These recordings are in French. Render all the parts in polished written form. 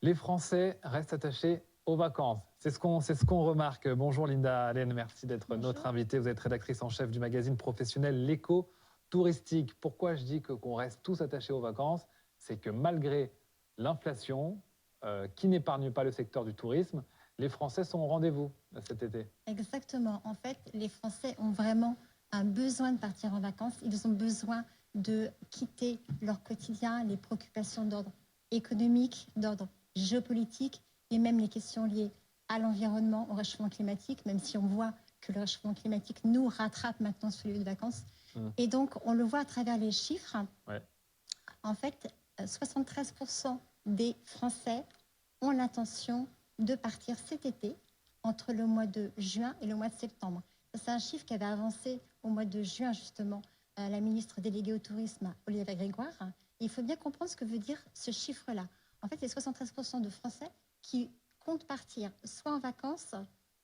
Les Français restent attachés aux vacances. C'est ce qu'on remarque. Bonjour Linda Allen, merci d'être notre invitée. Vous êtes rédactrice en chef du magazine professionnel L'Écho touristique. Pourquoi je dis qu'on reste tous attachés aux vacances? C'est que malgré l'inflation, qui n'épargne pas le secteur du tourisme, les Français sont au rendez-vous cet été. Exactement. En fait, les Français ont vraiment un besoin de partir en vacances. Ils ont besoin de quitter leur quotidien, les préoccupations d'ordre économique, d'ordre géopolitique et même les questions liées à l'environnement, au réchauffement climatique, même si on voit que le réchauffement climatique nous rattrape maintenant sur les lieux de vacances. Et donc, on le voit à travers les chiffres. Ouais. En fait, 73% des Français ont l'intention de partir cet été entre le mois de juin et le mois de septembre. C'est un chiffre qui avait avancé au mois de juin, justement, la ministre déléguée au tourisme, Olivia Grégoire. Et il faut bien comprendre ce que veut dire ce chiffre-là. En fait, c'est 73% de Français qui comptent partir soit en vacances,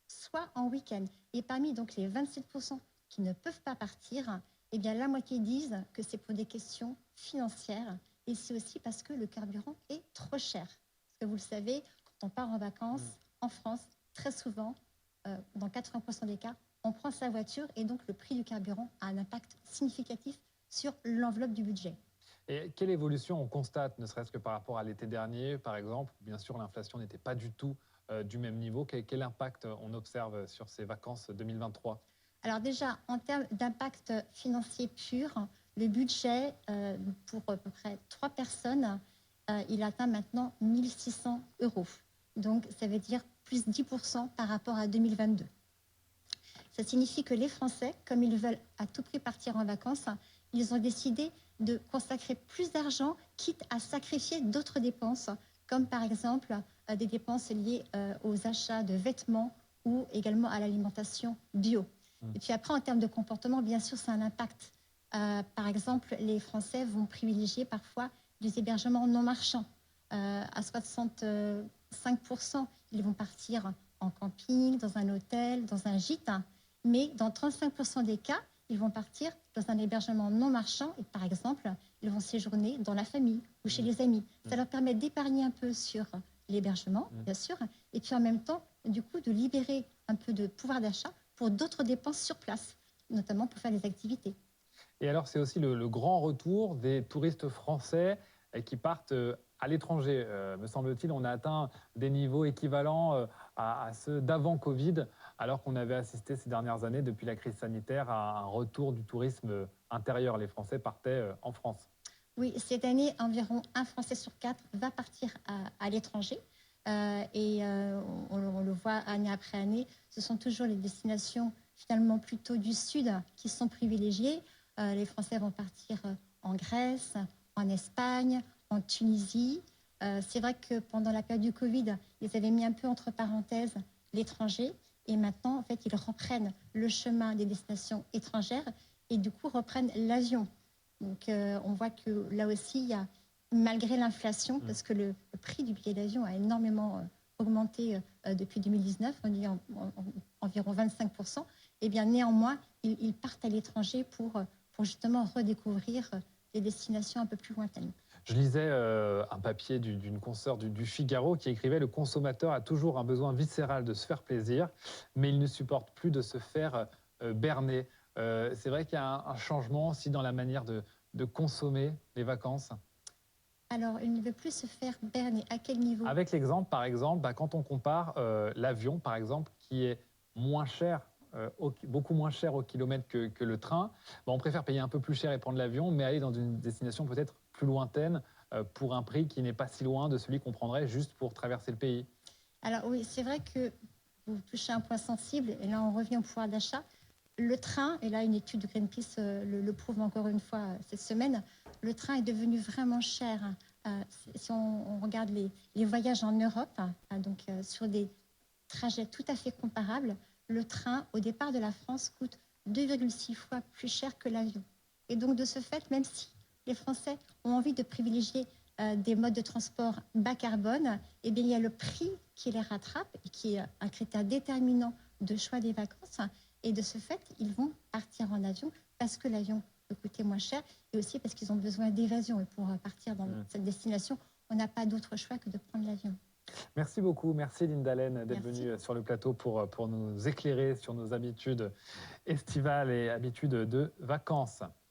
soit en week-end. Et parmi donc les 27% qui ne peuvent pas partir, eh bien, la moitié disent que c'est pour des questions financières. Et c'est aussi parce que le carburant est trop cher. Parce que vous le savez, quand on part en vacances en France, très souvent, dans 80% des cas, on prend sa voiture et donc le prix du carburant a un impact significatif sur l'enveloppe du budget. Et quelle évolution on constate, ne serait-ce que par rapport à l'été dernier, par exemple? Bien sûr, l'inflation n'était pas du tout du même niveau. Quel impact on observe sur ces vacances 2023? Alors déjà, en termes d'impact financier pur, le budget pour à peu près 3 personnes, il atteint maintenant 1 600 €. Donc, ça veut dire plus 10% par rapport à 2022. Ça signifie que les Français, comme ils veulent à tout prix partir en vacances, ils ont décidé de consacrer plus d'argent, quitte à sacrifier d'autres dépenses, comme par exemple des dépenses liées aux achats de vêtements ou également à l'alimentation bio. Et puis après, en termes de comportement, bien sûr, c'est un impact. Par exemple, les Français vont privilégier parfois des hébergements non marchands. À 65%, ils vont partir en camping, dans un hôtel, dans un gîte. Mais dans 35% des cas, ils vont partir dans un hébergement non marchand et par exemple, ils vont séjourner dans la famille ou chez les amis. Ça leur permet d'épargner un peu sur l'hébergement, bien sûr, et puis en même temps, du coup, de libérer un peu de pouvoir d'achat pour d'autres dépenses sur place, notamment pour faire des activités. Et alors, c'est aussi le grand retour des touristes français qui partent à l'étranger. Me semble-t-il, on a atteint des niveaux équivalents à ceux d'avant Covid, alors qu'on avait assisté ces dernières années, depuis la crise sanitaire, à un retour du tourisme intérieur. Les Français partaient en France. Oui, cette année, environ 1 Français sur 4 va partir à l'étranger. On le voit année après année, ce sont toujours les destinations finalement plutôt du Sud qui sont privilégiées. Les Français vont partir en Grèce, en Espagne, en Tunisie. C'est vrai que pendant la période du Covid, ils avaient mis un peu entre parenthèses l'étranger. Et maintenant, en fait, ils reprennent le chemin des destinations étrangères et du coup reprennent l'avion. Donc, on voit que là aussi, il y a, malgré l'inflation, parce que le prix du billet d'avion a énormément augmenté depuis 2019, on dit environ 25%, et bien néanmoins, ils partent à l'étranger pour justement redécouvrir des destinations un peu plus lointaines. Je lisais un papier d'une consoeur du Figaro qui écrivait: le consommateur a toujours un besoin viscéral de se faire plaisir, mais il ne supporte plus de se faire berner. C'est vrai qu'il y a un changement aussi dans la manière de consommer les vacances. Alors, il ne veut plus se faire berner. À quel niveau? Avec l'exemple, par exemple, quand on compare l'avion, par exemple, qui est moins cher, beaucoup moins cher au kilomètre que le train, on préfère payer un peu plus cher et prendre l'avion, mais aller dans une destination peut-être plus lointaine pour un prix qui n'est pas si loin de celui qu'on prendrait juste pour traverser le pays. Alors oui, c'est vrai que vous touchez un point sensible, et là on revient au pouvoir d'achat. Le train, et là une étude de Greenpeace le prouve encore une fois cette semaine, le train est devenu vraiment cher. Si on regarde les voyages en Europe, sur des trajets tout à fait comparables, le train au départ de la France coûte 2,6 fois plus cher que l'avion. Et donc de ce fait, même si les Français ont envie de privilégier des modes de transport bas carbone, eh bien, il y a le prix qui les rattrape et qui est un critère déterminant de choix des vacances. Et de ce fait, ils vont partir en avion parce que l'avion peut coûter moins cher et aussi parce qu'ils ont besoin d'évasion. Et pour partir dans cette destination, on n'a pas d'autre choix que de prendre l'avion. Merci beaucoup. Merci Linda Lehn d'être Merci. venue sur le plateau pour nous éclairer sur nos habitudes estivales et habitudes de vacances.